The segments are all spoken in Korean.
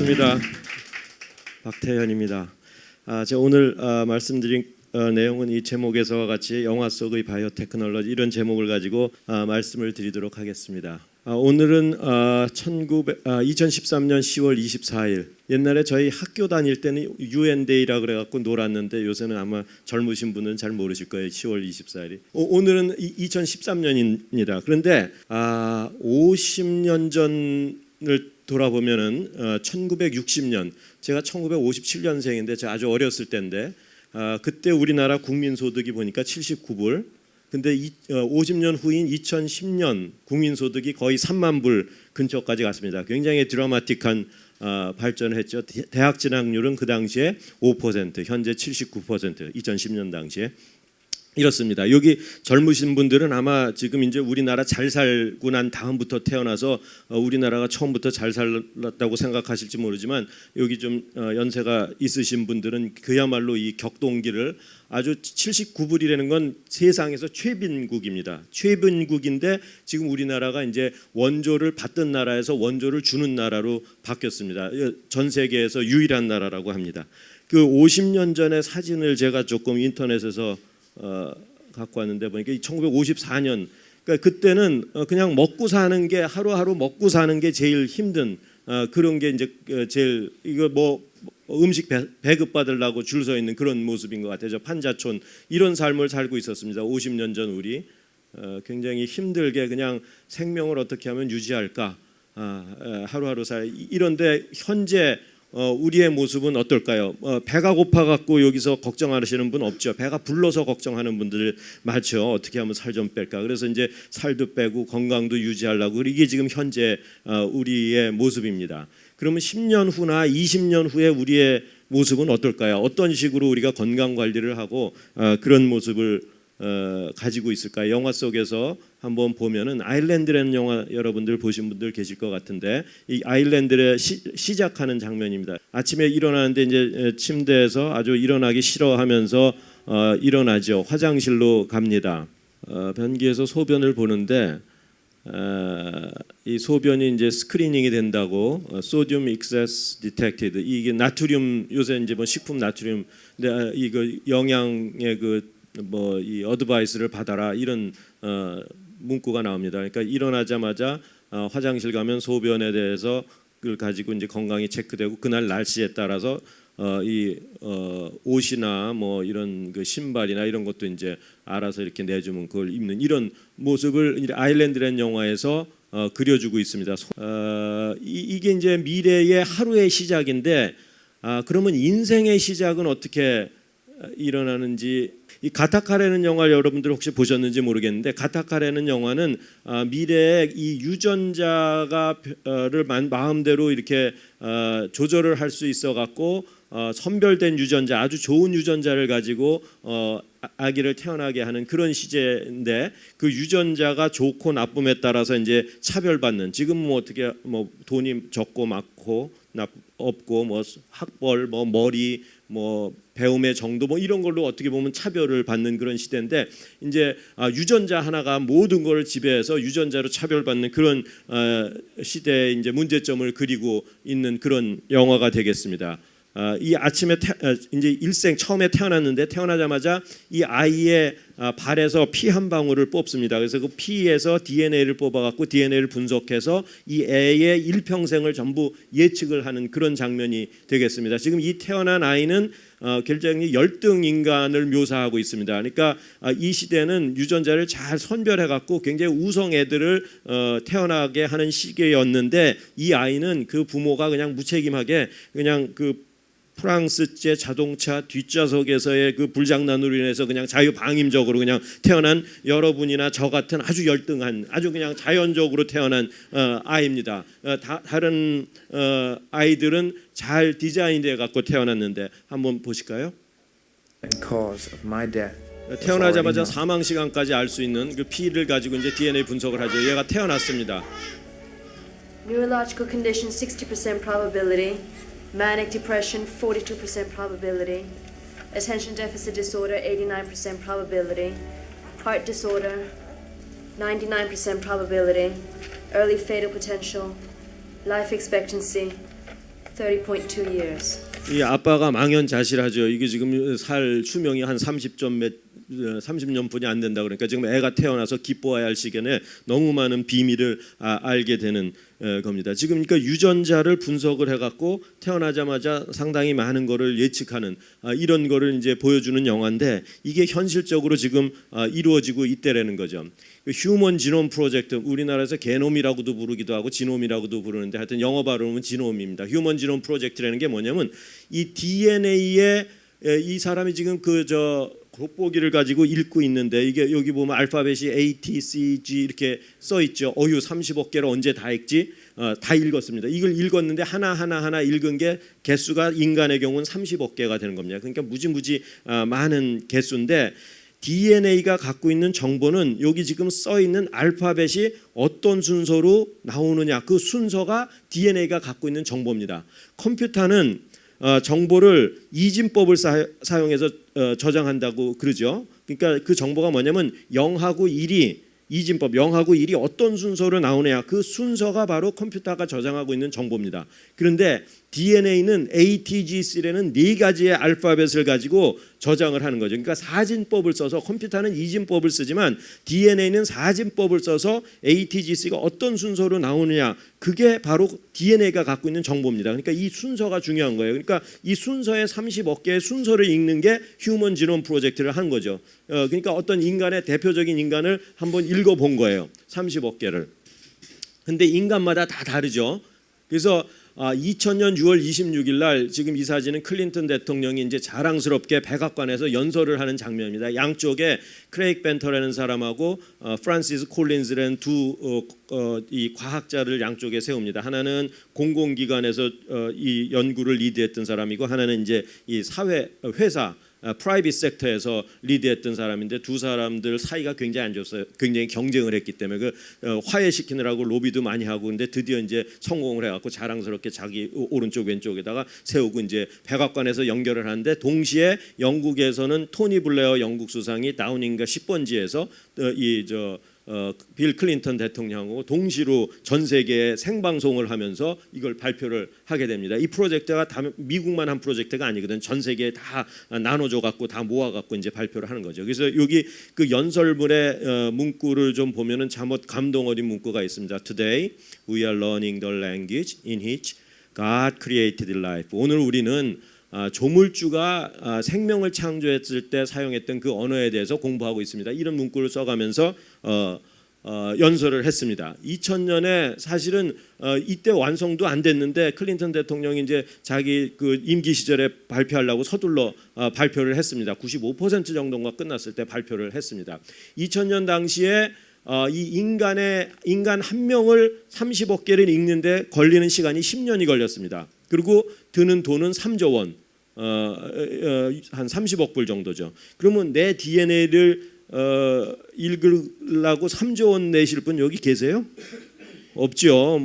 반갑습니다. 박태현입니다. 제가 오늘 말씀드린 내용은 이 제목에서와 같이 영화 속의 바이오테크놀로지 이런 제목을 가지고 말씀을 드리도록 하겠습니다. 오늘은 2013년 10월 24일 옛날에 저희 학교 다닐 때는 UN데이라 그래갖고 놀았는데 요새는 아마 젊으신 분은 잘 모르실 거예요. 10월 24일이 오늘은 2013년입니다. 그런데 50년 전을 돌아보면은 1960년 제가 1957년생인데 제가 아주 어렸을 때인데 그때 우리나라 국민소득이 보니까 79불. 근데 50년 후인 2010년 국민소득이 거의 3만 불 근처까지 갔습니다. 굉장히 드라마틱한 발전을 했죠. 대학 진학률은 그 당시에 5%, 현재 79%, 2010년 당시에. 이렇습니다. 여기 젊으신 분들은 아마 지금 이제 우리나라 잘 살고 난 다음부터 태어나서 우리나라가 처음부터 잘 살았다고 생각하실지 모르지만 여기 좀 연세가 있으신 분들은 그야말로 이 격동기를 아주 79불이라는 건 세상에서 최빈국입니다. 최빈국인데 지금 우리나라가 이제 원조를 받던 나라에서 원조를 주는 나라로 바뀌었습니다. 전 세계에서 유일한 나라라고 합니다. 그 50년 전의 사진을 제가 조금 인터넷에서 갖고 왔는데 보니까 1954년 그러니까 그때는 그냥 먹고 사는 게 하루하루 먹고 사는 게 제일 힘든 그런 게 이제 제일 이거 뭐 음식 배급 받으려고 줄 서 있는 그런 모습인 것 같아요. 판자촌 이런 삶을 살고 있었습니다. 50년 전 우리 굉장히 힘들게 그냥 생명을 어떻게 하면 유지할까 하루하루 이런데 현재 우리의 모습은 어떨까요? 배가 고파갖고 여기서 걱정하시는 분 없죠. 배가 불러서 걱정하는 분들 많죠. 어떻게 하면 살 좀 뺄까? 그래서 이제 살도 빼고 건강도 유지하려고 이게 지금 현재 우리의 모습입니다. 그러면 10년 후나 20년 후에 우리의 모습은 어떨까요? 어떤 식으로 우리가 건강 관리를 하고 그런 모습을 가지고 있을까요? 영화 속에서 한번 보면은 아일랜드라는 영화 여러분들 보신 분들 계실 것 같은데 이 아일랜드를 시작하는 장면입니다. 아침에 일어나는데 이제 침대에서 아주 일어나기 싫어하면서 일어나죠. 화장실로 갑니다. 변기에서 소변을 보는데 이 소변이 이제 스크리닝이 된다고 소듐 익세스 디텍티드 이게 나트륨 요새 이제 뭐 식품 나트륨 근데 이거 영양의 그 뭐 이 어드바이스를 받아라 이런 문구가 나옵니다. 그러니까 일어나자마자 화장실 가면 소변에 대해서 그걸 가지고 이제 건강이 체크되고 그날 날씨에 따라서 옷이나 뭐 이런 그 신발이나 이런 것도 이제 알아서 이렇게 내주면 그걸 입는 이런 모습을 아일랜드라는 영화에서 그려주고 있습니다. 이게 이제 미래의 하루의 시작인데 그러면 인생의 시작은 어떻게 일어나는지 이 가타카라는 영화 여러분들 혹시 보셨는지 모르겠는데 가타카라는 영화는 미래에 이 유전자가를 마음대로 이렇게 조절을 할 수 있어 갖고 선별된 유전자 아주 좋은 유전자를 가지고 아기를 태어나게 하는 그런 시제인데 그 유전자가 좋고 나쁨에 따라서 이제 차별받는 지금 뭐 어떻게 뭐 돈이 적고 많고 없고 뭐 학벌 뭐 머리 뭐 배움의 정도 뭐 이런 걸로 어떻게 보면 차별을 받는 그런 시대인데 이제 유전자 하나가 모든 걸 지배해서 유전자로 차별받는 그런 시대의 이제 문제점을 그리고 있는 그런 영화가 되겠습니다. 이 아침에 이제 일생 처음에 태어났는데 태어나자마자 이 아이의 발에서 피 한 방울을 뽑습니다. 그래서 그 피에서 DNA를 뽑아갖고 DNA를 분석해서 이 애의 일평생을 전부 예측을 하는 그런 장면이 되겠습니다. 지금 이 태어난 아이는 굉장히 열등 인간을 묘사하고 있습니다. 그러니까 이 시대는 유전자를 잘 선별해갖고 굉장히 우성 애들을 태어나게 하는 시기였는데 이 아이는 그 부모가 그냥 무책임하게 그냥 그 프랑스제 자동차 뒷좌석에서의 그 불장난으로 인해서 그냥 자유방임적으로 그냥 태어난 여러분이나 저 같은 아주 열등한 아주 그냥 자연적으로 태어난 아이입니다. 다른 아이들은 잘 디자인돼 갖고 태어났는데 한번 보실까요? 태어나자마자 사망 시간까지 알 수 있는 그 피를 가지고 이제 DNA 분석을 하죠. 얘가 태어났습니다. Neurological condition 60% probability. Manic depression, 42% probability. Attention deficit disorder, 89% probability. Heart disorder, 99% probability. Early fatal potential. Life expectancy, 30.2 years. 이 아빠가 망연자실하죠. 이게 지금 살 수명이 한 30년 분이 안 된다 그러니까 지금 애가 태어나서 기뻐해야 할 시기에 너무 많은 비밀을 알게 되는 겁니다. 지금 그러니까 유전자를 분석을 해갖고 태어나자마자 상당히 많은 거를 예측하는 이런 거를 이제 보여주는 영화인데 이게 현실적으로 지금 이루어지고 있다라는 거죠. 휴먼 지놈 프로젝트, 우리나라에서 게놈이라고도 부르기도 하고 지놈이라고도 부르는데 하여튼 영어 발음은 지놈입니다. 휴먼 지놈 프로젝트라는 게 뭐냐면 이 DNA에 이 사람이 지금 돋보기를 가지고 읽고 있는데 이게 여기 보면 알파벳이 A, T, C, G 이렇게 써 있죠. 30억 개를 언제 다 읽지? 다 읽었습니다. 이걸 읽었는데 하나 읽은 게 개수가 인간의 경우는 30억 개가 되는 겁니다. 그러니까 무지무지 많은 개수인데 DNA가 갖고 있는 정보는 여기 지금 써 있는 알파벳이 어떤 순서로 나오느냐 그 순서가 DNA가 갖고 있는 정보입니다. 컴퓨터는 정보를 이진법을 사용해서 저장한다고 그러죠. 그러니까 그 정보가 뭐냐면 0하고 1이 이진법 0하고 1이 어떤 순서로 나오느냐 그 순서가 바로 컴퓨터가 저장하고 있는 정보입니다. 그런데 DNA는 ATGC라는 네 가지의 알파벳을 가지고 저장을 하는 거죠. 그러니까 사진법을 써서 컴퓨터는 이진법을 쓰지만 DNA는 사진법을 써서 ATGC가 어떤 순서로 나오느냐 그게 바로 DNA가 갖고 있는 정보입니다. 그러니까 이 순서가 중요한 거예요. 그러니까 이 순서의 30억 개의 순서를 읽는 게 휴먼 지놈 프로젝트를 한 거죠. 그러니까 어떤 인간의 대표적인 인간을 한번 읽어본 거예요. 30억 개를. 근데 인간마다 다 다르죠. 그래서 2000년 6월 26일 날 지금 이 사진은 클린턴 대통령이 이제 자랑스럽게 백악관에서 연설을 하는 장면입니다. 양쪽에 크레이크 벤터라는 사람하고 프란시스 콜린즈라는 이 과학자를 양쪽에 세웁니다. 하나는 공공기관에서 이 연구를 리드했던 사람이고 하나는 이제 이 사회 회사 프라이빗 섹터에서 리드했던 사람인데 두 사람들 사이가 굉장히 안 좋았어요. 굉장히 경쟁을 했기 때문에 화해시키느라고 로비도 많이 하고 근데 드디어 이제 성공을 해갖고 자랑스럽게 자기 오른쪽 왼쪽에다가 세우고 이제 백악관에서 연결을 하는데 동시에 영국에서는 토니 블레어 영국 수상이 다우닝가 10번지에서 빌 클린턴 대통령하고 동시로 전 세계에 생방송을 하면서 이걸 발표를 하게 됩니다. 이 프로젝트가 미국만 한 프로젝트가 아니거든. 전 세계에 다 나눠줘 갖고 다 모아 갖고 이제 발표를 하는 거죠. 그래서 여기 그 연설문의 문구를 좀 보면은 잠옷 감동 어린 문구가 있습니다. Today we are learning the language in which God created life. 오늘 우리는 조물주가 생명을 창조했을 때 사용했던 그 언어에 대해서 공부하고 있습니다. 이런 문구를 써가면서 연설을 했습니다. 2000년에 사실은 이때 완성도 안 됐는데 클린턴 대통령이 이제 자기 그 임기 시절에 발표하려고 서둘러 발표를 했습니다. 95% 정도가 끝났을 때 발표를 했습니다. 2000년 당시에 이 인간 한 명을 30억 개를 읽는데 걸리는 시간이 10년이 걸렸습니다. 그리고 드는 돈은 3조 원, 한 30억 불 정도죠. 그러면 내 DNA를 읽으려고 3조 원 내실 분 여기 계세요? 없죠.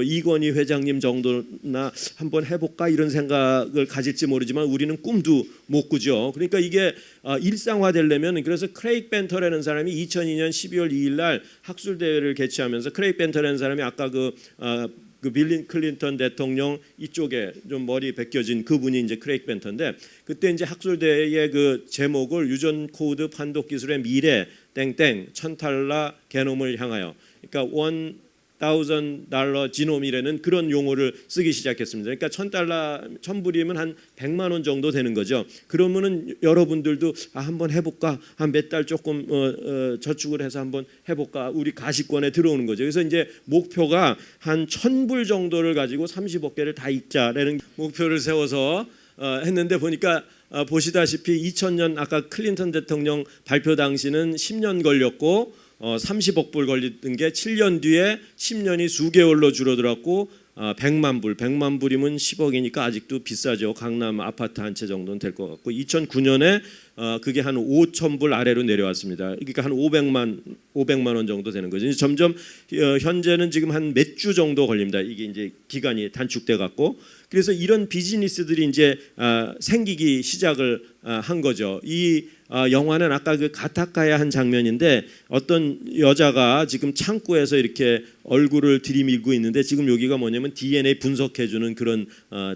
이건희 회장님 정도나 한번 해볼까 이런 생각을 가질지 모르지만 우리는 꿈도 못 꾸죠. 그러니까 이게 일상화되려면 그래서 크레이크 벤터라는 사람이 2002년 12월 2일 날 학술 대회를 개최하면서 크레이크 벤터라는 사람이 아까 그 빌 클린턴 대통령 이쪽에 좀 머리 벗겨진 그분이 이제 크레이크 벤터인데 그때 이제 학술대의 그 제목을 유전 코드 판독 기술의 미래 땡땡 1000달러 게놈을 향하여 그러니까 $1,000 지놈이라는 그런 용어를 쓰기 시작했습니다. 그러니까 1000불이면 한 100만 원 정도 되는 거죠. 그러면은 여러분들도 한번 해볼까? 한 몇 달 조금 저축을 해서 한번 해볼까? 우리 가시권에 들어오는 거죠. 그래서 이제 목표가 한 1000불 정도를 가지고 30억 개를 다 읽자라는 목표를 세워서 했는데 보니까 보시다시피 2000년 아까 클린턴 대통령 발표 당시는 10년 걸렸고 30억 불 걸리던 게 7년 뒤에 10년이 수개월로 줄어들었고 100만 불이면 10억이니까 아직도 비싸죠. 강남 아파트 한 채 정도는 될 것 같고 2009년에 그게 한 5,000불 아래로 내려왔습니다. 그러니까 한 500만 원 정도 되는 거죠. 이제 점점 현재는 지금 한 몇 주 정도 걸립니다. 이게 이제 기간이 단축돼 갖고 그래서 이런 비즈니스들이 이제 생기기 시작을 한 거죠. 이 영화는 아까 그 가타카야 한 장면인데 어떤 여자가 지금 창고에서 이렇게 얼굴을 들이밀고 있는데 지금 여기가 뭐냐면 DNA 분석해주는 그런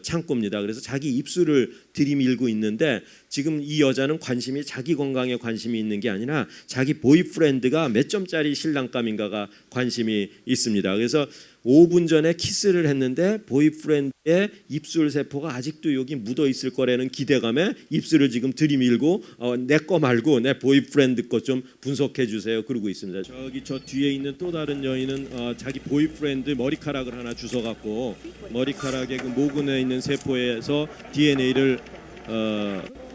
창고입니다. 그래서 자기 입술을 들이밀고 있는데 지금 이 여자는 관심이 자기 건강에 관심이 있는 게 아니라 자기 보이프렌드가 몇 점짜리 신랑감인가가 관심이 있습니다. 그래서 5분 전에 키스를 했는데 보이프렌드의 입술 세포가 아직도 여기 묻어 있을 거라는 기대감에 입술을 지금 들이밀고 내 거 말고 내 보이프렌드 거 좀 분석해 주세요. 그러고 있습니다. 저기 저 뒤에 있는 또 다른 여인은 자기 보이프렌드 머리카락을 하나 주워 갖고 머리카락의 그 모근에 있는 세포에서 DNA를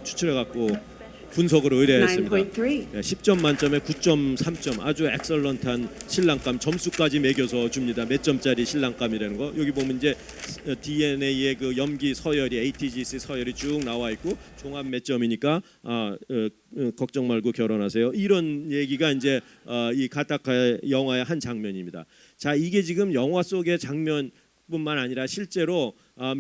추출해 갖고 분석을 의뢰했습니다. 9.3. 10점 만점에 9.3점 아주 엑설런트한 신랑감 점수까지 매겨서 줍니다. 몇 점짜리 신랑감이라는 거 여기 보면 이제 DNA의 그 염기 서열이 ATGC 서열이 쭉 나와 있고 종합 몇 점이니까 걱정 말고 결혼하세요. 이런 얘기가 이제 이 가타카 영화의 한 장면입니다. 자 이게 지금 영화 속의 장면뿐만 아니라 실제로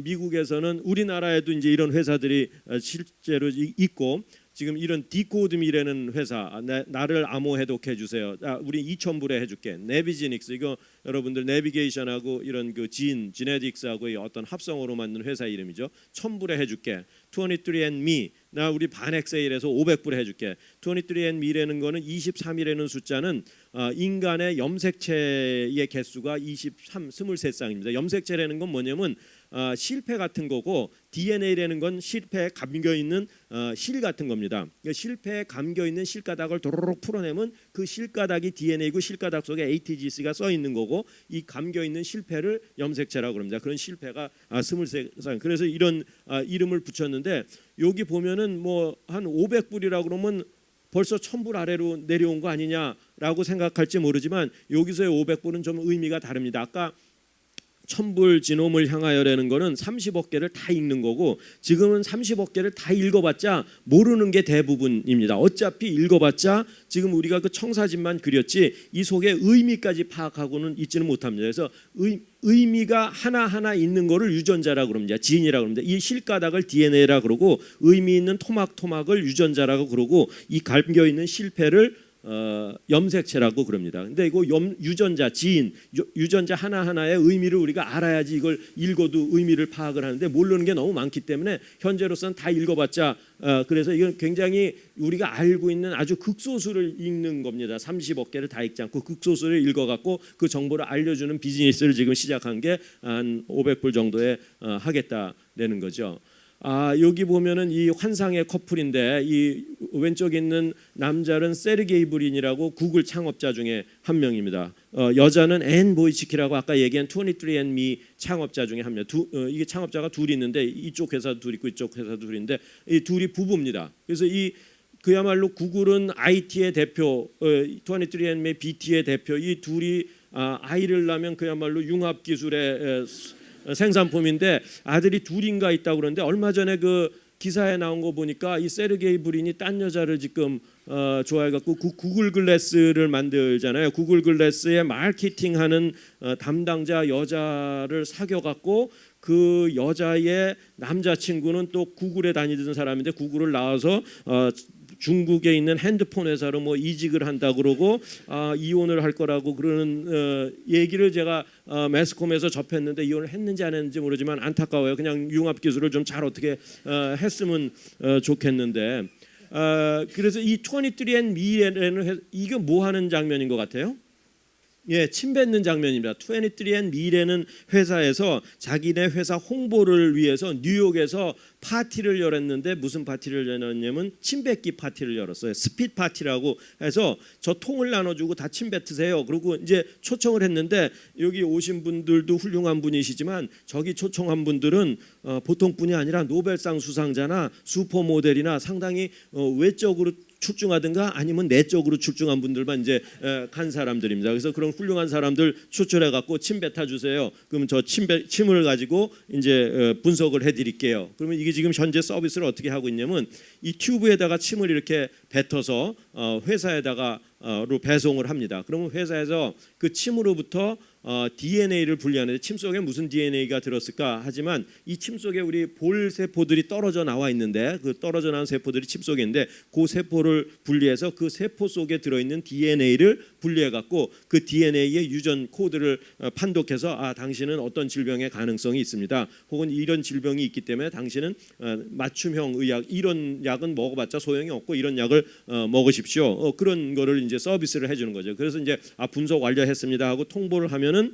미국에서는 우리나라에도 이제 이런 회사들이 실제로 있고 지금 이런 디코드미라는 회사 나를 암호 해독해 주세요. 우리 2,000불에 해줄게. 네비지닉스 이거 여러분들 내비게이션하고 이런 그 지네틱스하고의 어떤 합성어로 만든 회사 이름이죠. 1,000불에 해줄게. 23andMe 나 우리 반액 세일해서 500불에 해줄게. 23andMe라는 거는 23이라는 숫자는 인간의 염색체의 개수가 23쌍입니다. 염색체라는 건 뭐냐면 실패 같은 거고 DNA라는 건 실패에 감겨 있는 실 같은 겁니다. 그러니까 실패에 감겨 있는 실가닥을 도로록 풀어내면 그 실가닥이 DNA고 실가닥 속에 ATGC가 써 있는 거고 이 감겨 있는 실패를 염색체라고 그럽니다. 그런 실패가 23쌍. 그래서 이런 이름을 붙였는데 여기 보면은 뭐 한 500불이라고 그러면 벌써 1,000불 아래로 내려온 거 아니냐라고 생각할지 모르지만 여기서의 500불은 좀 의미가 다릅니다. 아까 1,000불 지놈을 향하여라는 거는 30억 개를 다 읽는 거고 지금은 30억 개를 다 읽어봤자 모르는 게 대부분입니다. 어차피 읽어봤자 지금 우리가 그 청사진만 그렸지 이 속에 의미까지 파악하고는 있지는 못합니다. 그래서 의미가 하나하나 있는 거를 유전자라고 그럽니다. 지인이라고 그럽니다. 이 실가닥을 DNA라고 그러고 의미 있는 토막을 유전자라고 그러고 이 감겨 있는 실패를 염색체라고 그럽니다. 근데 이거 유전자, 지인, 유전자 하나하나의 의미를 우리가 알아야지 이걸 읽어도 의미를 파악을 하는데 모르는 게 너무 많기 때문에 현재로서는 다 읽어봤자 그래서 이건 굉장히 우리가 알고 있는 아주 극소수를 읽는 겁니다. 30억 개를 다 읽지 않고 극소수를 읽어갖고 그 정보를 알려주는 비즈니스를 지금 시작한 게 한 500불 정도에 하겠다라는 거죠. 여기 보면은 이 환상의 커플인데 이 왼쪽에 있는 남자는 세르게이 브린이라고 구글 창업자 중에 한 명입니다. 여자는 앤 보이치키라고 아까 얘기한 23andMe 창업자 중에 한 명. 이게 창업자가 둘이 있는데 이쪽 회사도 둘 있고 이쪽 회사도 둘인데 이 둘이 부부입니다. 그래서 그야말로 구글은 IT의 대표, 23andMe BT의 대표 이 둘이 아이를 낳으면 그야말로 융합 기술의 생산품인데 아들이 둘인가 있다고 그러는데 얼마 전에 그 기사에 나온 거 보니까 이 세르게이 브린이 딴 여자를 지금 좋아해갖고 구글 글래스를 만들잖아요. 구글 글래스의 마케팅하는 담당자 여자를 사귀어갖고 그 여자의 남자친구는 또 구글에 다니던 사람인데 구글을 나와서 중국에 있는 핸드폰 회사로 뭐 이직을 한다 그러고 이혼을 할 거라고 그러는 얘기를 제가 매스컴에서 접했는데 이혼을 했는지 안 했는지 모르지만 안타까워요. 그냥 융합 기술을 좀 잘 어떻게 했으면 좋겠는데 그래서 이 23andMe라는 이게 뭐 하는 장면인 것 같아요? 예, 침 뱉는 장면입니다. 23andMe라는 회사에서 자기네 회사 홍보를 위해서 뉴욕에서 파티를 열었는데 무슨 파티를 열었냐면 침 뱉기 파티를 열었어요. 스핏 파티라고 해서 저 통을 나눠주고 다 침 뱉으세요. 그리고 이제 초청을 했는데 여기 오신 분들도 훌륭한 분이시지만 저기 초청한 분들은 보통 분이 아니라 노벨상 수상자나 슈퍼모델이나 상당히 외적으로 출중하든가 아니면 내적으로 출중한 분들만 이제 간 사람들입니다. 그래서 그런 훌륭한 사람들 추출해 갖고 침 뱉어 주세요. 그럼 저 침을 가지고 이제 분석을 해드릴게요. 그러면 이게 지금 현재 서비스를 어떻게 하고 있냐면 이 튜브에다가 침을 이렇게 뱉어서 회사에다가로 배송을 합니다. 그러면 회사에서 그 침으로부터 DNA를 분리하는데 침 속에 무슨 DNA가 들었을까 하지만 이 침 속에 우리 볼 세포들이 떨어져 나와 있는데 그 떨어져 나온 세포들이 침 속에 있는데 그 세포를 분리해서 그 세포 속에 들어있는 DNA를 분리해 갖고 그 DNA의 유전 코드를 판독해서 당신은 어떤 질병의 가능성이 있습니다. 혹은 이런 질병이 있기 때문에 당신은 맞춤형 의학 이런 약은 먹어봤자 소용이 없고 이런 약을 먹으십시오. 그런 거를 이제 서비스를 해주는 거죠. 그래서 이제 분석 완료했습니다 하고 통보를 하면은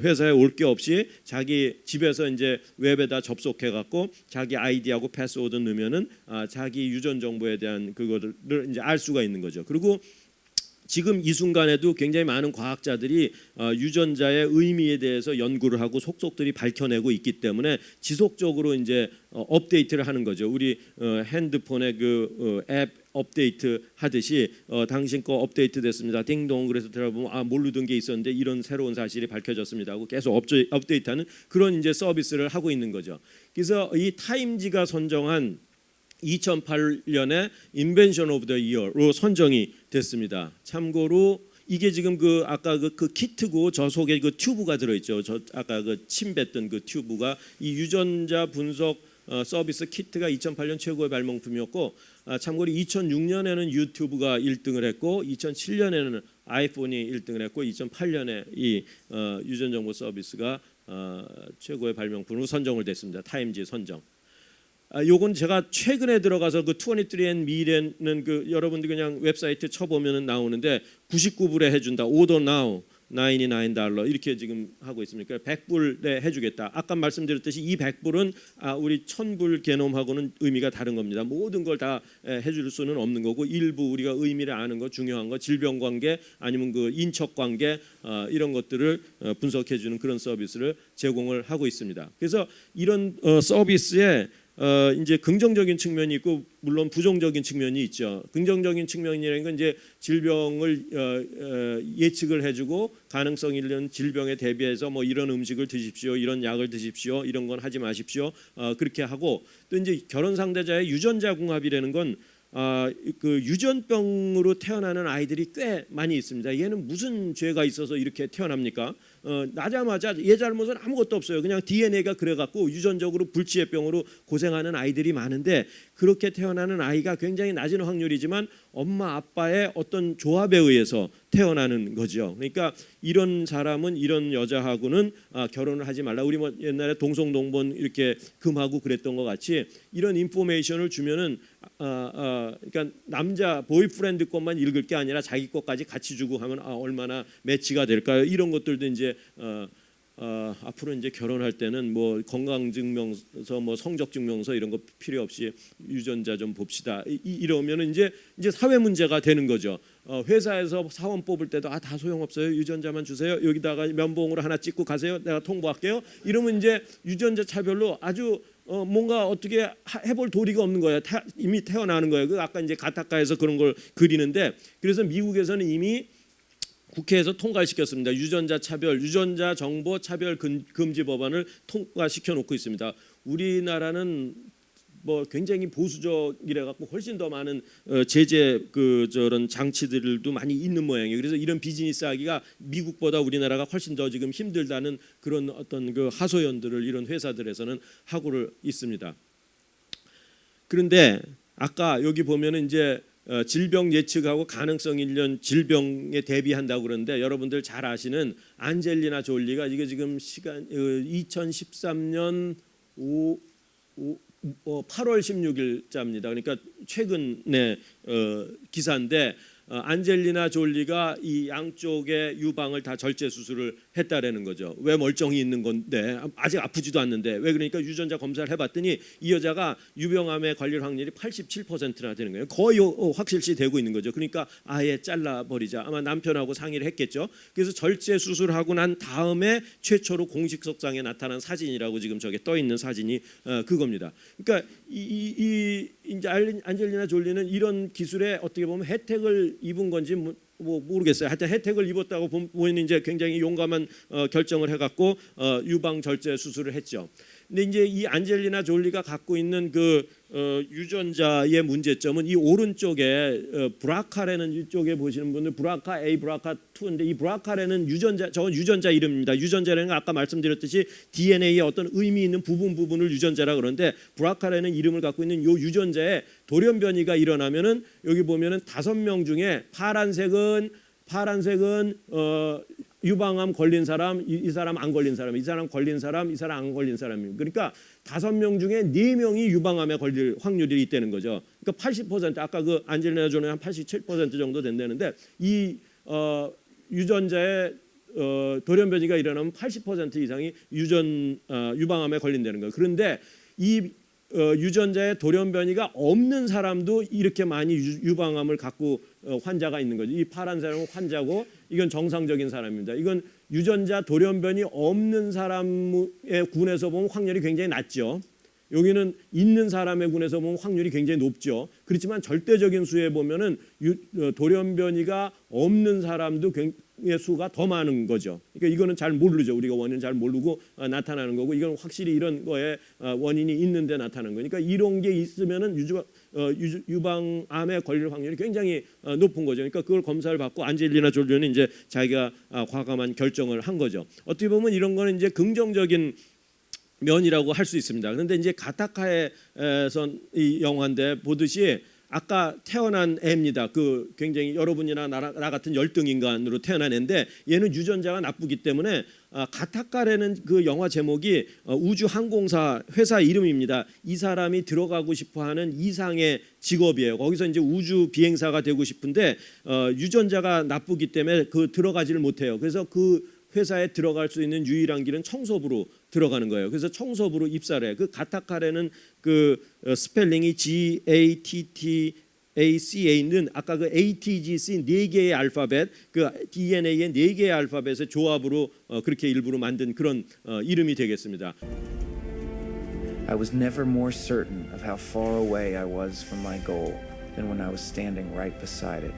회사에 올 게 없이 자기 집에서 이제 웹에다 접속해 갖고 자기 아이디하고 패스워드 넣으면은 자기 유전 정보에 대한 그거를 이제 알 수가 있는 거죠. 그리고 지금 이 순간에도 굉장히 많은 과학자들이 유전자의 의미에 대해서 연구를 하고 속속들이 밝혀내고 있기 때문에 지속적으로 이제 업데이트를 하는 거죠. 우리 핸드폰의 그 앱 업데이트 하듯이 당신 거 업데이트 됐습니다. 띵동 그래서 들어보면 모르던 게 있었는데 이런 새로운 사실이 밝혀졌습니다 하고 계속 업데이트하는 그런 이제 서비스를 하고 있는 거죠. 그래서 이 타임지가 선정한 2008년에 Invention of the Year로 선정이 됐습니다. 참고로 이게 지금 그 아까 그 키트고 저 속에 그 튜브가 들어있죠. 저 아까 그 침 뱉던 그 튜브가 이 유전자 분석 서비스 키트가 2008년 최고의 발명품이었고 참고로 2006년에는 유튜브가 1등을 했고 2007년에는 아이폰이 1등을 했고 2008년에 이 유전 정보 서비스가 최고의 발명품으로 선정을 됐습니다. 타임지 선정. 요건 제가 최근에 들어가서 그 23andMe라는 그 여러분들 그냥 웹사이트 쳐보면은 나오는데 99불에 해준다. 오더 now $99 이렇게 지금 하고 있습니다. 100불에 해주겠다. 아까 말씀드렸듯이 이 100불은 우리 1000불 게놈하고는 의미가 다른 겁니다. 모든 걸 다 해줄 수는 없는 거고 일부 우리가 의미를 아는 거 중요한 거 질병 관계 아니면 그 인척 관계 이런 것들을 분석해주는 그런 서비스를 제공을 하고 있습니다. 그래서 이런 서비스에 이제 긍정적인 측면이 있고 물론 부정적인 측면이 있죠. 긍정적인 측면이라는 건 이제 질병을 예측을 해주고 가능성 있는 질병에 대비해서 뭐 이런 음식을 드십시오, 이런 약을 드십시오, 이런 건 하지 마십시오. 그렇게 하고 또 이제 결혼 상대자의 유전자 궁합이라는 건 그 유전병으로 태어나는 아이들이 꽤 많이 있습니다. 얘는 무슨 죄가 있어서 이렇게 태어납니까? 나자마자 얘 잘못은 아무것도 없어요. 그냥 DNA가 그래갖고 유전적으로 불치의 병으로 고생하는 아이들이 많은데 그렇게 태어나는 아이가 굉장히 낮은 확률이지만 엄마 아빠의 어떤 조합에 의해서 태어나는 거죠. 그러니까 이런 사람은 이런 여자하고는 결혼을 하지 말라. 우리 뭐 옛날에 동성동본 이렇게 금하고 그랬던 것 같이 이런 인포메이션을 주면은 그러니까 남자 보이프렌드 것만 읽을 게 아니라 자기 것까지 같이 주고 하면 얼마나 매치가 될까요? 이런 것들도 이제 앞으로 이제 결혼할 때는 뭐 건강증명서, 뭐 성적증명서 이런 거 필요 없이 유전자 좀 봅시다. 이러면은 이제 사회 문제가 되는 거죠. 회사에서 사원 뽑을 때도 다 소용없어요. 유전자만 주세요. 여기다가 면봉으로 하나 찍고 가세요. 내가 통보할게요. 이러면 이제 유전자 차별로 아주 뭔가 어떻게 해볼 도리가 없는 거예요. 이미 태어나는 거예요. 그 아까 이제 가타카에서 그런 걸 그리는데 그래서 미국에서는 이미 국회에서 통과시켰습니다. 유전자 차별, 유전자 정보 차별 금지 법안을 통과시켜 놓고 있습니다. 우리나라는 뭐 굉장히 보수적이라 갖고 훨씬 더 많은 제재 저런 장치들도 많이 있는 모양이에요. 그래서 이런 비즈니스 하기가 미국보다 우리나라가 훨씬 더 지금 힘들다는 그런 어떤 그 하소연들을 이런 회사들에서는 하고를 있습니다. 그런데 아까 여기 보면은 이제 질병 예측하고 가능성 있는 질병에 대비한다고 그러는데 여러분들 잘 아시는 안젤리나 졸리가 이게 지금 2013년 8월 16일자입니다. 그러니까 최근에 기사인데 안젤리나 졸리가 이 양쪽의 유방을 다 절제 수술을 했다라는 거죠. 왜 멀쩡히 있는 건데 아직 아프지도 않는데 왜 그러니까 유전자 검사를 해봤더니 이 여자가 유병암에 걸릴 확률이 87%나 되는 거예요. 거의 확실시 되고 있는 거죠. 그러니까 아예 잘라버리자. 아마 남편하고 상의를 했겠죠. 그래서 절제 수술하고 난 다음에 최초로 공식석상에 나타난 사진이라고 지금 저게 떠 있는 사진이 그겁니다. 그러니까 이제 안젤리나 졸리는 이런 기술에 어떻게 보면 혜택을 입은 건지 뭐 모르겠어요. 하여튼 혜택을 입었다고 보이는 이제 굉장히 용감한 결정을 해갖고 유방 절제 수술을 했죠. 근데 이제 이 안젤리나 졸리가 갖고 있는 그 유전자의 문제점은 이 오른쪽에 브라카라는 이쪽에 보시는 분들 브라카 A, 브라카 2인데 이 브라카라는 유전자 저건 유전자 이름입니다. 유전자라는 건 아까 말씀드렸듯이 DNA의 어떤 의미 있는 부분을 유전자라 그러는데 브라카라는 이름을 갖고 있는 이 유전자에 돌연변이가 일어나면은 여기 보면은 5명 중에 파란색은 유방암 걸린 사람, 이 사람 안 걸린 사람, 이 사람 걸린 사람, 이 사람 안 걸린 사람입니다. 그러니까 5명 중에 4명이 유방암에 걸릴 확률이 있다는 거죠. 그러니까 80% 아까 그 안젤리나 졸리 한 87% 정도 된다는데 이 유전자의 돌연변이가 일어나면 80% 이상이 유방암에 걸린다는 거예요. 그런데 이 유전자의 돌연변이가 없는 사람도 이렇게 많이 유방암을 갖고 환자가 있는 거죠. 이 파란 사람은 환자고 이건 정상적인 사람입니다. 이건 유전자 돌연변이 없는 사람의 군에서 보면 확률이 굉장히 낮죠. 여기는 있는 사람의 군에서 보면 확률이 굉장히 높죠. 그렇지만 절대적인 수에 보면은 돌연변이가 없는 사람도 의 수가 더 많은 거죠. 그러니까 이거는 잘 모르죠. 우리가 원인은 잘 모르고 나타나는 거고 이건 확실히 이런 거에 원인이 있는데 나타나는 거니까 이런 게 있으면은 유방암에 걸릴 확률이 굉장히 높은 거죠. 그러니까 그걸 검사를 받고 안젤리나 졸리는 이제 자기가 과감한 결정을 한 거죠. 어떻게 보면 이런 거는 이제 긍정적인 면이라고 할 수 있습니다. 그런데 이제 가타카에서 이 영화인데 보듯이 아까 태어난 애입니다. 그 굉장히 여러분이나 나 같은 열등 인간으로 태어난 애인데 얘는 유전자가 나쁘기 때문에 가타카라는 그 영화 제목이 우주항공사 회사 이름입니다. 이 사람이 들어가고 싶어하는 이상의 직업이에요. 거기서 이제 우주 비행사가 되고 싶은데 유전자가 나쁘기 때문에 그 들어가지를 못해요. 그래서 그 회사에 들어갈 수 있는 유일한 길은 청소부로 들어가는 거예요. 그래서 청소부로 입사를 해요. 그 가타카라는 그 스펠링이 GATTACA는 아까 그 ATGC 4개의 알파벳, 그 DNA의 4개의 알파벳의 조합으로 그렇게 일부러 만든 그런 이름이 되겠습니다. I was never more certain of how far away I was from my goal than when I was standing right beside it.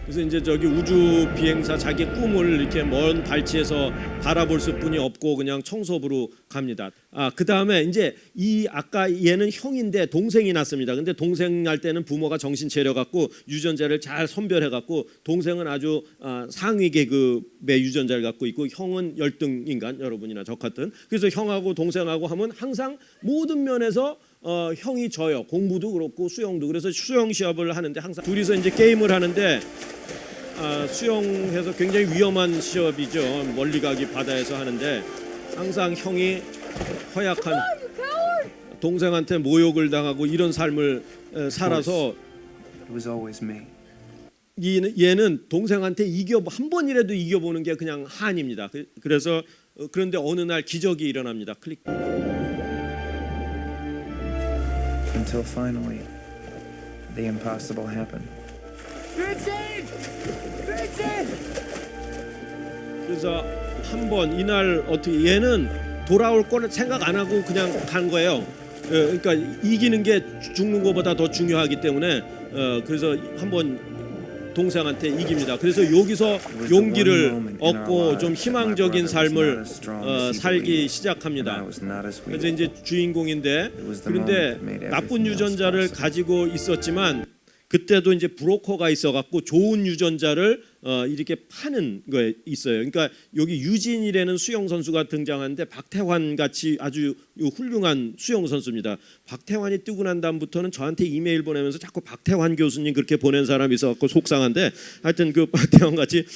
그래서 이제 저기 우주 비행사 자기 꿈을 이렇게 먼 발치에서 바라볼 수뿐이 없고 그냥 청소부로 갑니다. 그 다음에 이제 이 아까 얘는 형인데 동생이 낳습니다. 근데 동생 날 때는 부모가 정신 차려 갖고 유전자를 잘 선별해 갖고 동생은 아주 상위 계급의 유전자를 갖고 있고 형은 열등 인간 여러분이나 저 같은. 그래서 형하고 동생하고 하면 항상 모든 면에서 형이 져요. 공부도 그렇고 수영도. 그래서 수영 시합을 하는데 항상 둘이서 이제 게임을 하는데 수영해서 굉장히 위험한 시합이죠. 멀리 가기 바다에서 하는데 항상 형이 허약한 동생한테 모욕을 당하고 이런 삶을 살아서 It was always me. 얘는 동생한테 한 번이라도 이겨보는 게 그냥 한입니다. 그래서 그런데 어느 날 기적이 일어납니다. 클릭. Until finally, the impossible happened. 그래서 한 번 이날 어떻게 얘는 돌아올 거를 생각 안 하고 그냥 간 거예요. 그러니까 이기는 게 죽는 것보다 더 중요하기 때문에 그래서 한번 동생한테 이깁니다. 그래서 여기서 용기를 얻고 좀 희망적인 삶을 살기 시작합니다. 그래서 이제 주인공인데 그런데 나쁜 유전자를 가지고 있었지만 그때도 이제 브로커가 있어갖고 좋은 유전자를 이렇게 파는 거에 있어요. 그러니까 여기 유진이라는 수영 선수가 등장하는데 박태환 같이 아주 훌륭한 수영 선수입니다. 박태환이 뜨고 난 다음부터는 저한테 이메일 보내면서 자꾸 박태환 교수님 그렇게 보낸 사람이 있어갖고 속상한데 하여튼 그 박태환 같이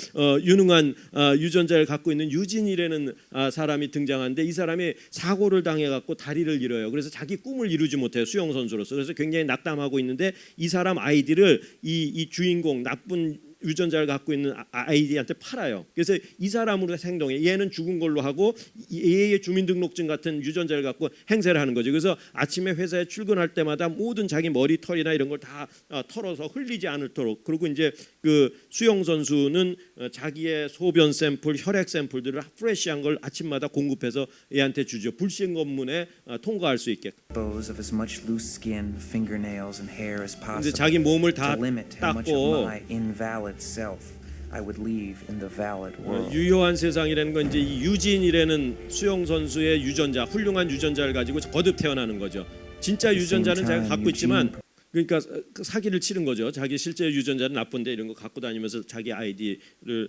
유능한 유전자를 갖고 있는 유진이라는 사람이 등장하는데 이 사람이 사고를 당해갖고 다리를 잃어요. 그래서 자기 꿈을 이루지 못해요. 수영 선수로서. 그래서 굉장히 낙담하고 있는데 이 사람 아이들을 이 주인공 나쁜 유전자를 갖고 있는 아이디한테 팔아요. 그래서 이 사람으로 행동해. 얘는 죽은 걸로 하고 얘의 주민등록증 같은 유전자를 갖고 행세를 하는 거죠. 그래서 아침에 회사에 출근할 때마다 모든 자기 머리털이나 이런 걸 다 털어서 흘리지 않도록. 그리고 이제 그 수영 선수는 자기의 소변 샘플, 혈액 샘플들을 프레시한 걸 아침마다 공급해서 얘한테 주죠. 불신 검문에 통과할 수 있게. Dispose of as much loose skin, fingernails, and hair as 이제 possible 자기 몸을 다 to limit how much of 닦고 my invalid self I would leave in the valid world. 유효한 세상이라는 건 이제 이 유진이라는 수영 선수의 유전자, 훌륭한 유전자를 가지고 거듭 태어나는 거죠. 진짜 유전자는 자기가 갖고 있지만 그러니까 사기를 치는 거죠. 자기 실제 유전자는 나쁜데 이런 거 갖고 다니면서 자기 아이디를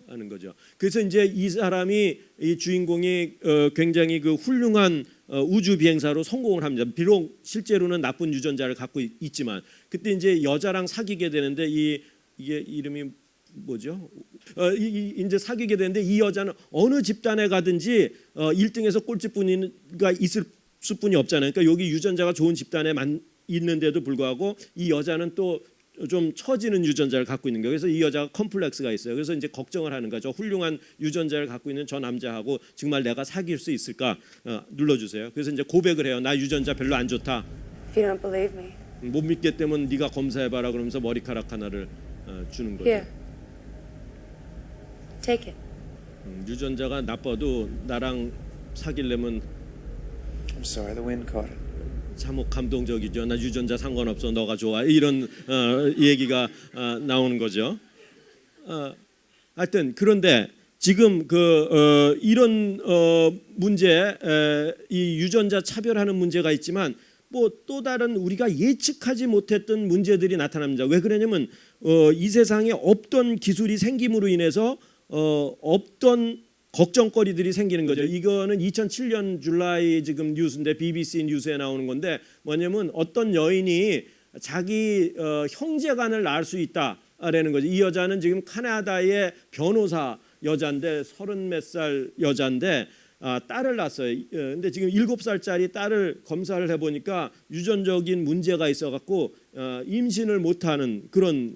하는 거죠. 그래서 이제 이 사람이 이 주인공이 굉장히 그 훌륭한 우주 비행사로 성공을 합니다. 비록 실제로는 나쁜 유전자를 갖고 있지만 그때 이제 여자랑 사귀게 되는데 이게 이름이 뭐죠? 이제 사귀게 되는데 이 여자는 어느 집단에 가든지 1등에서 꼴찌뿐이가 있을 수뿐이 없잖아요. 그러니까 여기 유전자가 좋은 집단에 있는데도 불구하고 이 여자는 또 좀 처지는 유전자를 갖고 있는 거예요. 그래서 이 여자가 컴플렉스가 있어요. 그래서 이제 걱정을 하는 거죠. 훌륭한 유전자를 갖고 있는 저 남자하고 정말 내가 사귈 수 있을까? 눌러주세요. 그래서 이제 고백을 해요. 나 유전자 별로 안 좋다. If you don't believe me. 못 믿겠다면 네가 검사해봐라 그러면서 머리카락 하나를 주는 거죠. Here. Take it. 유전자가 나빠도 나랑 사귀려면 I'm sorry, the wind caught it. 참 감동적이죠. 나 유전자 상관없어. 너가 좋아. 이런 얘기가 나오는 거죠. 하여튼 그런데 지금 이런 문제, 이 유전자 차별하는 문제가 있지만 뭐 또 다른 우리가 예측하지 못했던 문제들이 나타납니다. 왜 그러냐면 이 세상에 없던 기술이 생김으로 인해서 없던 걱정거리들이 생기는 거죠. 이거는 2007년 줄라이 지금 뉴스인데 BBC 뉴스에 나오는 건데 뭐냐면 어떤 여인이 자기 형제간을 낳을 수 있다라는 거죠. 이 여자는 지금 캐나다의 변호사 여자인데 30몇 살 여자인데 딸을 낳았어요. 근데 지금 7살짜리 딸을 검사를 해보니까 유전적인 문제가 있어갖고 임신을 못하는 그런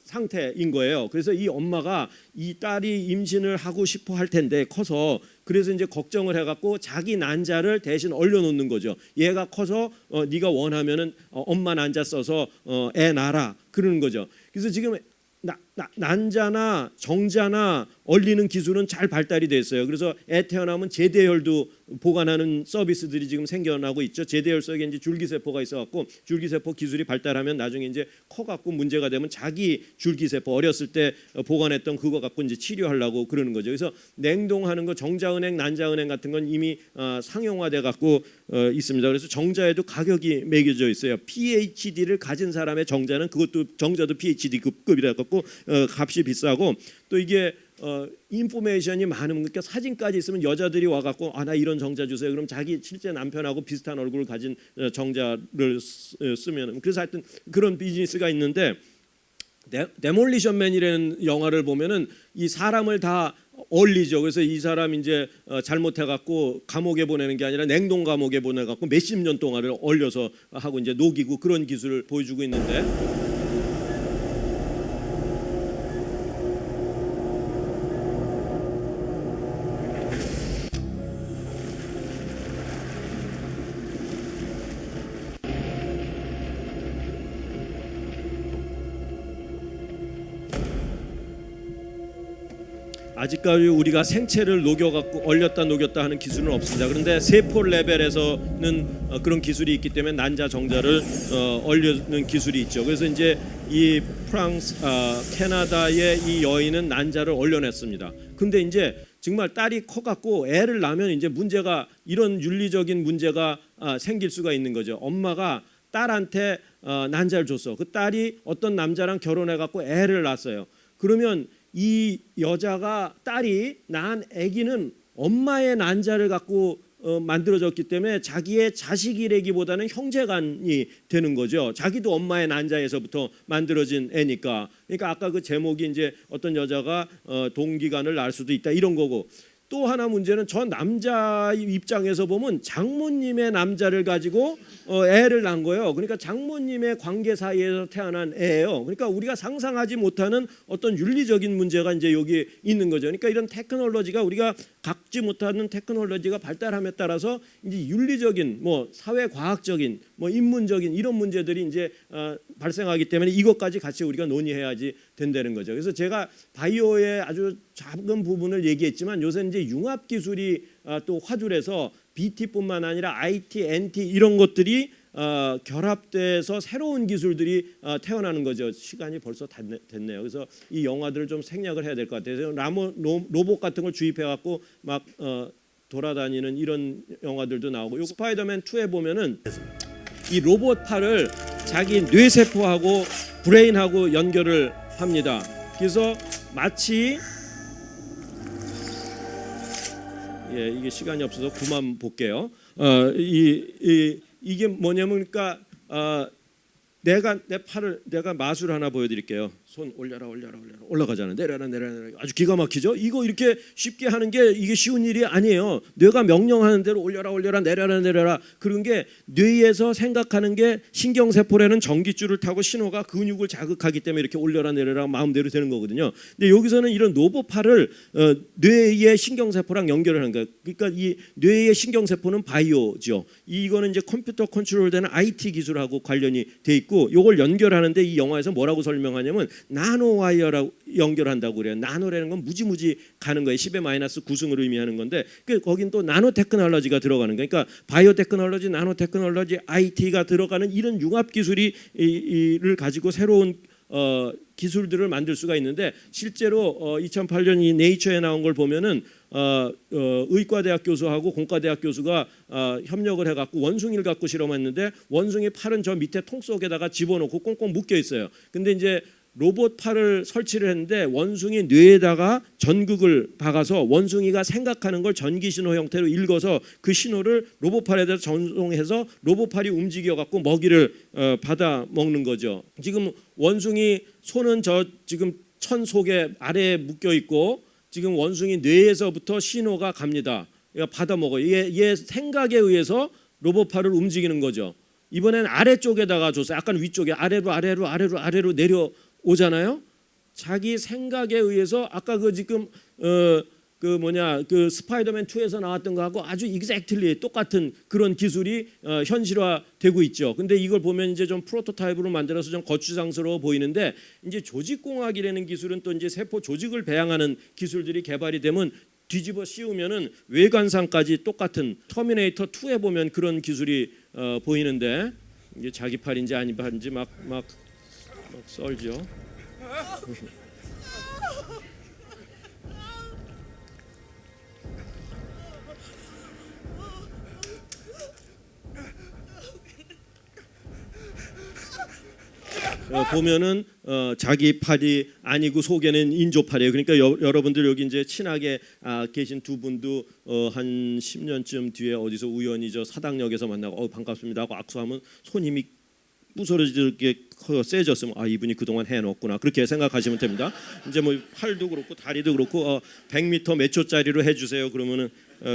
상태인 거예요. 그래서 이 엄마가 이 딸이 임신을 하고 싶어 할 텐데 커서 그래서 이제 걱정을 해갖고 자기 난자를 대신 얼려놓는 거죠. 얘가 커서 네가 원하면은 엄마 난자 써서 애 낳아라 그러는 거죠. 그래서 지금 난자나 정자나 얼리는 기술은 잘 발달이 됐어요. 그래서 애 태어나면 제대혈도 보관하는 서비스들이 지금 생겨나고 있죠. 제대혈 속에 이제 줄기세포가 있어갖고 줄기세포 기술이 발달하면 나중에 이제 커갖고 문제가 되면 자기 줄기세포 어렸을 때 보관했던 그거 갖고 이제 치료하려고 그러는 거죠. 그래서 냉동하는 거 정자은행, 난자은행 같은 건 이미 상용화돼 갖고 있습니다. 그래서 정자에도 가격이 매겨져 있어요. PhD를 가진 사람의 정자는 그것도 정자도 PhD 급이라 갖고 값이 비싸고 또 이게 인포메이션이 많으면 그러니까 사진까지 있으면 여자들이 와갖고 나 이런 정자 주세요. 그럼 자기 실제 남편하고 비슷한 얼굴을 가진 정자를 쓰면 그래서 하여튼 그런 비즈니스가 있는데 데몰리션맨이라는 영화를 보면은 이 사람을 다 얼리죠. 그래서 이 사람 이제 잘못해갖고 감옥에 보내는 게 아니라 냉동 감옥에 보내갖고 몇십 년 동안을 얼려서 하고 이제 녹이고 그런 기술을 보여주고 있는데. 아직까지 우리가 생체를 녹여갖고 얼렸다 녹였다 하는 기술은 없습니다. 그런데 세포 레벨에서는 그런 기술이 있기 때문에 난자 정자를 얼려는 기술이 있죠. 그래서 이제 이 프랑스, 캐나다의 이 여인은 난자를 얼려냈습니다. 근데 이제 정말 딸이 커갖고 애를 낳으면 이제 문제가 이런 윤리적인 문제가 생길 수가 있는 거죠. 엄마가 딸한테 난자를 줬어. 그 딸이 어떤 남자랑 결혼해갖고 애를 낳았어요. 그러면 이 여자가 딸이 낳은 아기는 엄마의 난자를 갖고 만들어졌기 때문에 자기의 자식이라기보다는 형제간이 되는 거죠. 자기도 엄마의 난자에서부터 만들어진 애니까. 그러니까 아까 그 제목이 이제 어떤 여자가 동기간을 낳을 수도 있다 이런 거고 또 하나 문제는 저 남자 입장에서 보면 장모님의 남자를 가지고 애를 낳은 거예요. 그러니까 장모님의 관계 사이에서 태어난 애예요. 그러니까 우리가 상상하지 못하는 어떤 윤리적인 문제가 이제 여기 있는 거죠. 그러니까 이런 테크놀로지가 우리가 갖지 못하는 테크놀로지가 발달함에 따라서 이제 윤리적인 뭐 사회 과학적인 뭐 인문적인 이런 문제들이 이제 발생하기 때문에 이것까지 같이 우리가 논의해야지 된다는 거죠. 그래서 제가 바이오의 아주 작은 부분을 얘기했지만 요새 이제 융합 기술이 또 화두래서 BT뿐만 아니라 IT, NT 이런 것들이 결합돼서 새로운 기술들이 태어나는 거죠. 시간이 벌써 됐네요. 그래서 이 영화들을 좀 생략을 해야 될 것 같아요. 로봇 같은 걸 주입해 갖고 막 돌아다니는 이런 영화들도 나오고, 요 스파이더맨 2에 보면은 이 로봇 팔을 자기 뇌세포하고 브레인하고 연결을 합니다. 그래서 마치 이게 시간이 없어서 그만 볼게요. 이게 뭐냐면 그러니까 내가 내 팔을 내가 마술 하나 보여드릴게요. 손 올려라 올라가잖아요. 내려라 아주 기가 막히죠. 이거 이렇게 쉽게 하는 게 이게 쉬운 일이 아니에요. 뇌가 명령하는 대로 올려라 내려라 그런 게 뇌에서 생각하는 게 신경세포라는 전기줄을 타고 신호가 근육을 자극하기 때문에 이렇게 올려라 내려라 마음대로 되는 거거든요. 근데 여기서는 이런 로봇팔을 뇌의 신경세포랑 연결을 하는 거예요. 그러니까 이 뇌의 신경세포는 바이오죠. 이거는 이제 컴퓨터 컨트롤되는 IT 기술하고 관련이 돼 있고, 이걸 연결하는데 이 영화에서 뭐라고 설명하냐면 나노 와이어라고 연결한다고 그래요. 나노라는 건 무지무지 가는 거예요. 10의 마이너스 9승을 의미하는 건데 거긴 또 나노 테크놀로지가 들어가는 거예요. 그러니까 바이오 테크놀로지, 나노 테크놀로지, IT가 들어가는 이런 융합 기술을 가지고 새로운 기술들을 만들 수가 있는데, 실제로 2008년 이 네이처에 나온 걸 보면은 의과대학 교수하고 공과대학 교수가 협력을 해갖고 원숭이를 갖고 실험했는데, 원숭이 팔은 저 밑에 통 속에다가 집어넣고 꽁꽁 묶여 있어요. 근데 이제 로봇 팔을 설치를 했는데 원숭이 뇌에다가 전극을 박아서 원숭이가 생각하는 걸 전기 신호 형태로 읽어서 그 신호를 로봇 팔에다 전송해서 로봇 팔이 움직여 갖고 먹이를 받아 먹는 거죠. 지금 원숭이 손은 저 지금 천 속에 아래에 묶여 있고 지금 원숭이 뇌에서부터 신호가 갑니다. 받아 먹어요. 얘 생각에 의해서 로봇 팔을 움직이는 거죠. 이번엔 아래쪽에다가 줬어요. 약간 위쪽에 아래로 내려오잖아요. 자기 생각에 의해서 아까 그 지금 그 스파이더맨 2에서 나왔던 거하고 아주 exactly 똑같은 그런 기술이 현실화되고 있죠. 근데 이걸 보면 이제 좀 프로토타입으로 만들어서 좀 거추장스러워 보이는데, 이제 조직공학이라는 기술은 또 이제 세포 조직을 배양하는 기술들이 개발이 되면 뒤집어 씌우면은 외관상까지 똑같은, 터미네이터 2에 보면 그런 기술이 보이는데, 이게 자기 팔인지 아닌 팔인지 막 썰죠. 보면은 자기 팔이 아니고 속에는 인조 팔이에요. 그러니까 여러분들 여기 이제 친하게 계신 두 분도 한 10년쯤 뒤에 어디서 우연히 저 사당역에서 만나고 반갑습니다 하고 악수하면 손 힘이 부서지게 세졌으면 이분이 그동안 해놓았구나 그렇게 생각하시면 됩니다. 이제 뭐 팔도 그렇고 다리도 그렇고 100m 몇 초짜리로 해주세요 그러면은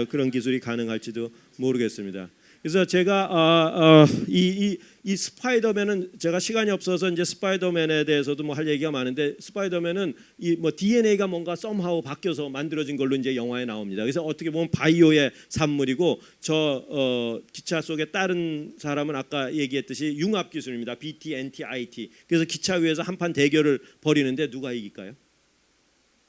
그런 기술이 가능할지도 모르겠습니다. 그래서 제가 이 스파이더맨은 제가 시간이 없어서 이제 스파이더맨에 대해서도 뭐 할 얘기가 많은데, 스파이더맨은 이 뭐 DNA가 뭔가 somehow 바뀌어서 만들어진 걸로 이제 영화에 나옵니다. 그래서 어떻게 보면 바이오의 산물이고, 저 기차 속에 다른 사람은 아까 얘기했듯이 융합 기술입니다. BT, NT, IT. 그래서 기차 위에서 한판 대결을 벌이는데 누가 이길까요?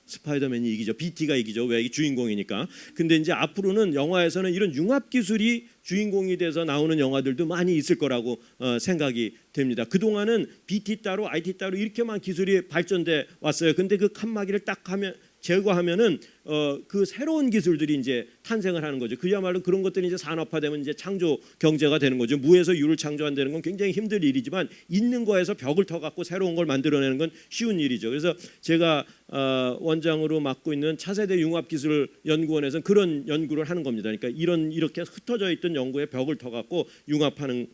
스파이더맨이 이기죠. BT가 이기죠. 왜? 이 주인공이니까. 근데 이제 앞으로는 영화에서는 이런 융합 기술이 주인공이 돼서 나오는 영화들도 많이 있을 거라고 생각이 됩니다. 그동안은 BT 따로 IT 따로 이렇게만 기술이 발전돼 왔어요. 근데 그 칸막이를 딱 제거하면은 그 새로운 기술들이 이제 탄생을 하는 거죠. 그야말로 그런 것들이 이제 산업화되면 이제 창조 경제가 되는 거죠. 무에서 유를 창조한다는 건 굉장히 힘든 일이지만 있는 거에서 벽을 터 갖고 새로운 걸 만들어내는 건 쉬운 일이죠. 그래서 제가 원장으로 맡고 있는 차세대 융합기술연구원에서는 그런 연구를 하는 겁니다. 그러니까 이렇게 흩어져 있던 연구에 벽을 터 갖고 융합하는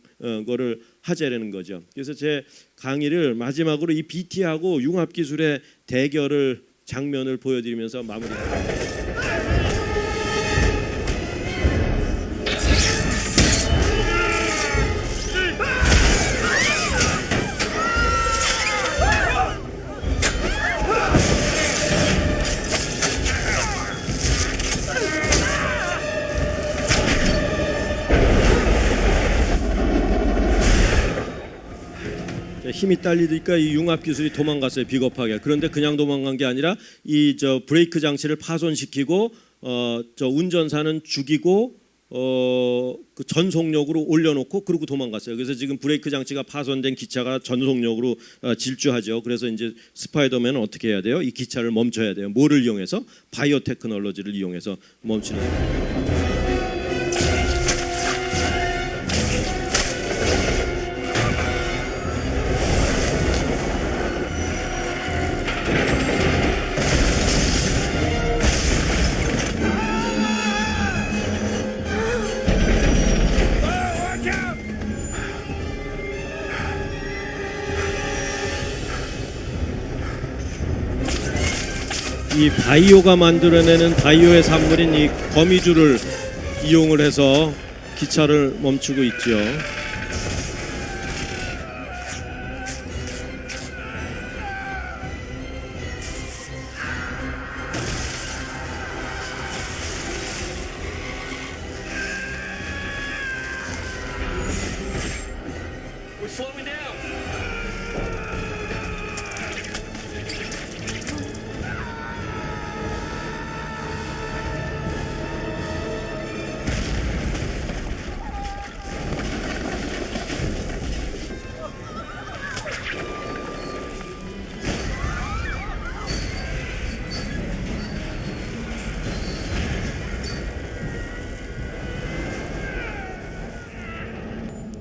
거를 하자라는 거죠. 그래서 제 강의를 마지막으로 이 BT하고 융합기술의 대결을 장면을 보여드리면서 마무리합니다. 힘이 딸리니까 이 융합 기술이 도망갔어요. 비겁하게. 그런데 그냥 도망간 게 아니라 이 저 브레이크 장치를 파손시키고 저 운전사는 죽이고 그 전속력으로 올려놓고 그러고 도망갔어요. 그래서 지금 브레이크 장치가 파손된 기차가 전속력으로 질주하죠. 그래서 이제 스파이더맨은 어떻게 해야 돼요? 이 기차를 멈춰야 돼요. 뭐를 이용해서? 바이오 테크놀로지를 이용해서 멈추는 거예요. 이 바이오가 만들어내는 바이오의 산물인 이 거미줄을 이용을 해서 기차를 멈추고 있죠.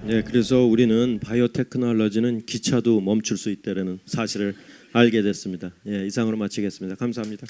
네, 그래서 우리는 바이오 테크놀로지는 기차도 멈출 수 있다는 사실을 알게 됐습니다. 예, 이상으로 마치겠습니다. 감사합니다.